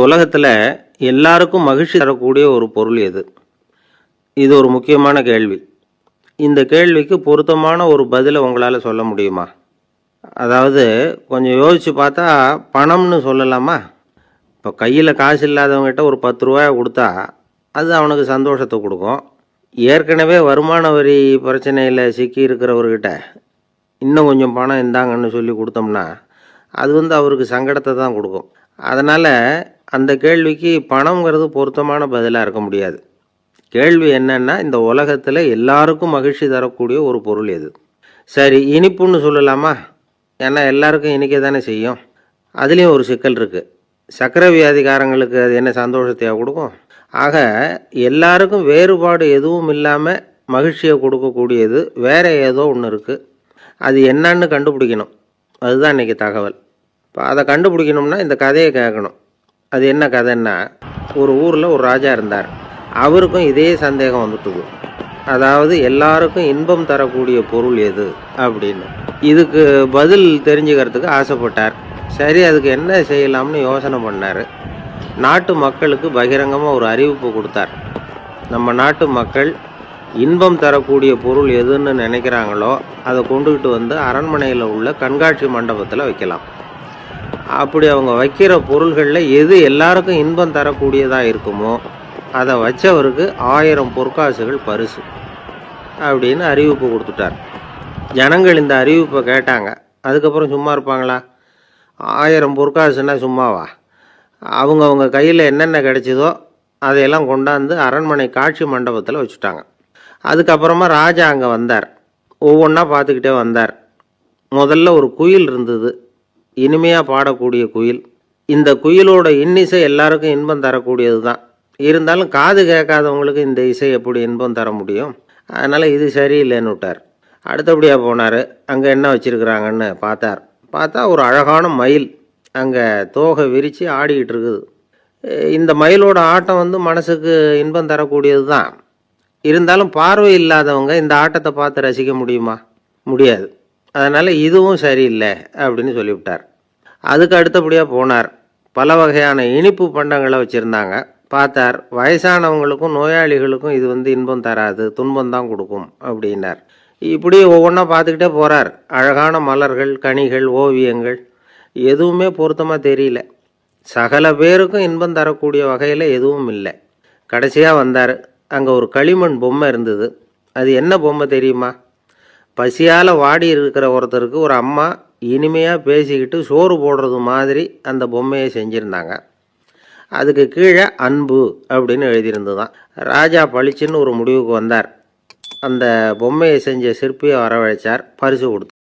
உலகத்தில் எல்லாருக்கும் மகிழ்ச்சி தரக்கூடிய ஒரு பொருள் எது? இது ஒரு முக்கியமான கேள்வி. இந்த கேள்விக்கு பொருத்தமான ஒரு பதிலை உங்களால் சொல்ல முடியுமா? அதாவது கொஞ்சம் யோசித்து பார்த்தா பணம்னு சொல்லலாமா? இப்போ கையில் காசு இல்லாதவங்ககிட்ட ஒரு 10 ரூபாயை கொடுத்தா அது அவனுக்கு சந்தோஷத்தை கொடுக்கும். ஏற்கனவே வருமான வரி பிரச்சனையில் சிக்கி இருக்கிறவர்கிட்ட இன்னும் கொஞ்சம் பணம் இந்தாங்கன்னு சொல்லி கொடுத்தோம்னா அது அவருக்கு சங்கடத்தை தான் கொடுக்கும். அதனால் அந்த கேள்விக்கு பணங்கிறது பொருத்தமான பதிலாக இருக்க முடியாது. கேள்வி என்னன்னா, இந்த உலகத்தில் எல்லாருக்கும் மகிழ்ச்சி தரக்கூடிய ஒரு பொருள் எது? சரி, இனிப்புன்னு சொல்லலாமா? ஏன்னா எல்லாருக்கும் இனிக்க தானே செய்யும். அதுலேயும் ஒரு சிக்கல் இருக்குது. சர்க்கரை வியாதிக்காரங்களுக்கு அது என்ன சந்தோஷத்தையா கொடுக்கும்? ஆக எல்லாருக்கும் வேறுபாடு எதுவும் இல்லாமல் மகிழ்ச்சியை கொடுக்கக்கூடியது வேற ஏதோ ஒன்று இருக்குது. அது என்னன்னு கண்டுபிடிக்கணும். அதுதான் இன்றைக்கி தகவல். இப்போ அதை கண்டுபிடிக்கணும்னா இந்த கதையை கேட்கணும். அது என்ன கதைன்னா, ஒரு ஊரில் ஒரு ராஜா இருந்தார். அவருக்கும் இதே சந்தேகம் வந்துட்டுது. அதாவது எல்லாருக்கும் இன்பம் தரக்கூடிய பொருள் எது அப்படின்னு. இதுக்கு பதில் தெரிஞ்சுக்கிறதுக்கு ஆசைப்பட்டார். சரி, அதுக்கு என்ன செய்யலாம்னு யோசனை பண்ணார். நாட்டு மக்களுக்கு பகிரங்கமாக ஒரு அறிவிப்பு கொடுத்தார். நம்ம நாட்டு மக்கள் இன்பம் தரக்கூடிய பொருள் எதுன்னு நினைக்கிறாங்களோ அதை கொண்டுக்கிட்டு வந்து அரண்மனையில் உள்ள கண்காட்சி மண்டபத்தில் வைக்கலாம். அப்படி அவங்க வைக்கிற பொருள்களில் எது எல்லாருக்கும் இன்பம் தரக்கூடியதாக இருக்குமோ அதை வச்சவருக்கு 1000 பொற்காசுகள் பரிசு அப்படின்னு அறிவிப்பு கொடுத்துட்டார். ஜனங்கள் இந்த அறிவிப்பை கேட்டாங்க. அதுக்கப்புறம் சும்மா இருப்பாங்களா? 1000 பொற்காசுன்னா சும்மாவா? அவங்க கையில் என்னென்ன கிடைச்சதோ அதையெல்லாம் கொண்டாந்து அரண்மனை காட்சி மண்டபத்தில் வச்சுட்டாங்க. அதுக்கப்புறமா ராஜா அங்கே வந்தார். ஒவ்வொன்றா பார்த்துக்கிட்டே வந்தார். முதல்ல ஒரு குயில் இருந்தது, இனிமையாக பாடக்கூடிய குயில். இந்த குயிலோட இன்னிசை எல்லாருக்கும் இன்பம் தரக்கூடியது தான். இருந்தாலும் காது கேட்காதவங்களுக்கு இந்த இசை எப்படி இன்பம் தர முடியும்? அதனால் இது சரியில்லைன்னு விட்டார். அடுத்தபடியாக போனார். அங்கே என்ன வச்சுருக்குறாங்கன்னு பார்த்தா ஒரு அழகான மயில் அங்கே தோகை விரித்து ஆடிக்கிட்டு இருக்குது. இந்த மயிலோட ஆட்டம் மனசுக்கு இன்பம் தரக்கூடியது தான். இருந்தாலும் பார்வை இல்லாதவங்க இந்த ஆட்டத்தை பார்த்து ரசிக்க முடியுமா? முடியாது. அதனால் இதுவும் சரியில்லை அப்படின்னு சொல்லிவிட்டார். அதுக்கு அடுத்தபடியாக போனார். பல வகையான இனிப்பு பண்டங்களை வச்சுருந்தாங்க. பார்த்தார், வயசானவங்களுக்கும் நோயாளிகளுக்கும் இது இன்பம் தராது, துன்பம் தான் கொடுக்கும் அப்படின்னார். இப்படி ஒவ்வொன்றா பார்த்துக்கிட்டே போகிறார். அழகான மலர்கள், கனிகள், ஓவியங்கள் எதுவுமே பொருத்தமாக தெரியல. சகல பேருக்கும் இன்பம் தரக்கூடிய வகையில் எதுவும் இல்லை. கடைசியாக வந்தார். அங்கே ஒரு களிமண் பொம்மை இருந்தது. அது என்ன பொம்மை தெரியுமா? பசியால் வாடி இருக்கிற ஒருத்தருக்கு ஒரு அம்மா இனிமையாக பேசிக்கிட்டு சோறு போடுறது மாதிரி அந்த பொம்மையை செஞ்சுருந்தாங்க. அதுக்கு கீழே அன்பு அப்படின்னு எழுதியிருந்து தான். ராஜா பளிச்சுன்னு ஒரு முடிவுக்கு வந்தார். அந்த பொம்மையை செஞ்ச சிற்பியை வரவழைச்சார். பரிசு கொடுத்தார்.